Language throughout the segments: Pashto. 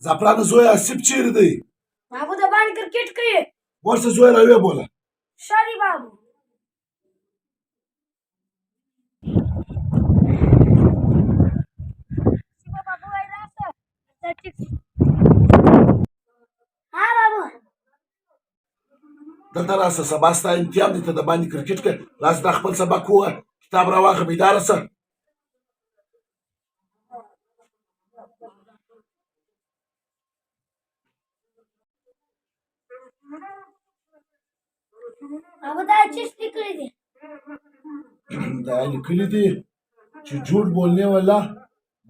زعفران زوی آصف چیرې دی؟ بابو د باندې کرکټ کوي. ورشه زوی راویې بوله. شاري بابو. بابو وای راشه. ها بابو. دلته راشه سبا ستا امتحان دی ته د باندې کرکټ کوې. راشه دا خپل سبق ووایه. کتاب راواخله بیداره شه. بابو دا چیز لیکلی دی. دا لیکلي دي چې جھوٹ بولنے والا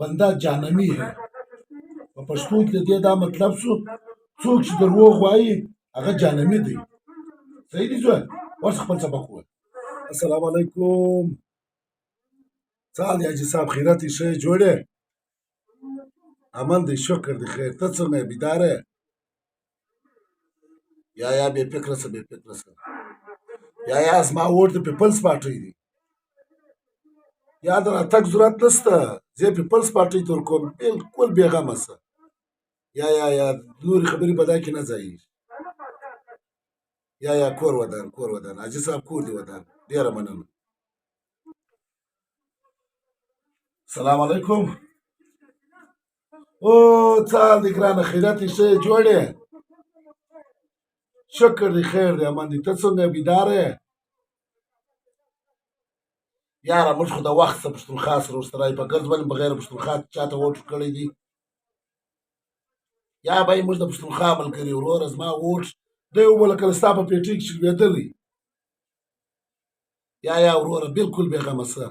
بنده جهنمی ہے. په پښتو کې د دې دا مطلب شو څوک چې دروغ وایي هغه جهنمي دی. صحیح دي زوی؟ ورشه خپل سبق ووایه. السلام علیکم. څه حال دی حاجي صاحب؟ خیرت یې ښه یې جوړ یې؟ امن دی شکر دی خیر. ته څنګه یې بیداره یې؟ یا بې فکره شه بې فکره شه. یا زما ووټ د پیپلز پارټۍ دی. یا د راتګ ضرورت نشته. زه پیپلز پارټۍ ته ورکوم. بالکل بېغمه شه. یا نورې خبرې په دا کې نه ځایېږي. یا کور ودان کور ودان. حاجي صاحب کور دې ودان. ډېره مننه. سلام علیکم. او څه حال دی ګرانه؟ خیرت یې ښه یې جوړ یې؟ شکر دی خیر دی امان دی. ته څنګه یې بیداره یې؟ یاره موږ خو د وخت څخه پښتونخوا سره ورسره رایې په ګرځ ولې بغیر پښتونخوا چاته ووټ کړی دی؟ یا به یې موږ د پښتونخوا ملګري وروره زما ووټ دی وبوله کله ستا په پیټۍ کې چې لوېدلی. یا وروره بالکل بېغمه شه.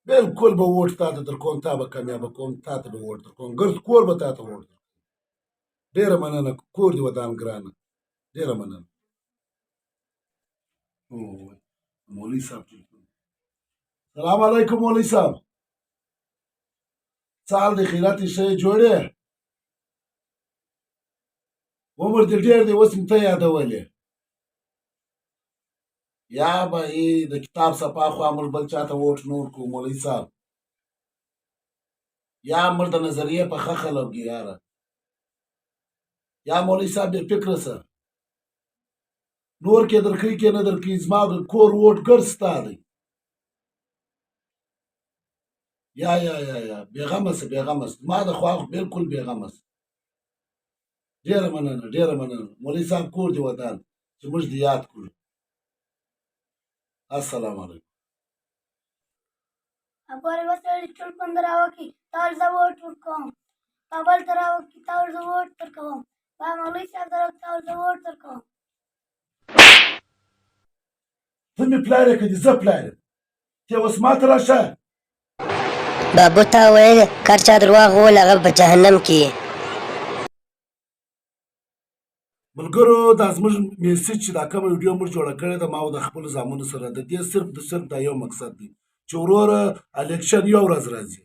بالکل به ووټ تا ته در کوم. تا به کامیابه کوم. تا ته به ووټ در کوم. ګرد کور به تا ته ووټ در کوم. ډېره مننه. کور دې ودان ګرانه. ډېره مننه. مولوي صاحب سلام علیکم. مولوي صاحب څه حال دی؟ خیرت یې ښه یې جوړ یې؟ عمر دې ډېر دی اوس مې ته یادولې. یا به یې د کتاب صفا خوا موږ بل چاته ووټ نه ورکوو مولوي صاحب. یا موږ د نظریې په ښه خلک یو یاره. یا مولوي صاحب بې فکره شه. نور کې درکوي کې نه درکوي. زما د کور ووټ ګرد ستا دی. یا بېغمه شه بېغمه شه. زما د خوا بالکل بېغمه شه. ډېره مننه ډېره مننه. مولوي صاحب کور دې ودان چې موږ دې یاد کړو. السلام علیکم. ابوره وسړي ټول پند راوکي تا زه ووټ ورکوم. کابل ته راوکي تا زه ووټ درکوم. با مولوي صاحب ته راوکي تا زه ووټ درکوم. ته مې پلار یې که دې زه پلار یم؟ ته اوس ما ته راشه. بابو تا ویل کار چا درواغ وویل هغه په جهنم کې. ملګرو دا زموږ میسج چې دا کومه ویډیو موږ جوړه کړې ده ما او د خپلو زامنو سره د دې صرف دا یو مقصد دی چې وروره الیکشن یو ورځ راځي.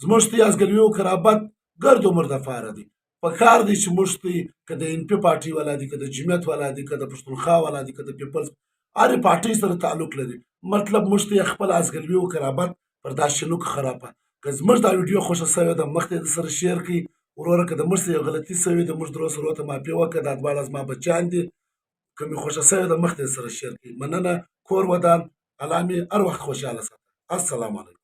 زموږ ته یازګلوي او قرابت ګرد عمر دپاره دی. پکار دی چې موږ ته که د ان پي پارټۍ والا دي که د جمعیت والا دي که د پښتونخوا والا دي که د پیپلز هرې پارټۍ سره تعلق لري مطلب موږ ته خپل ازګلوي او قرابت پر دا شنوک خرابه. که زموږ دا ویډیو خوښه سوې ده مخ ته یې سره شیر کړئ. وروره که د موږ څه یو غلطي سوې ده موږ درو سره ته معافي وکړه. دا دواړه زما بچیان دي. که مې خوښه سوې ده مخ ته یې سره شیر کړئ. مننه. کور ودان. الله مې هر وخت خوشحاله ساته. السلام علیکم.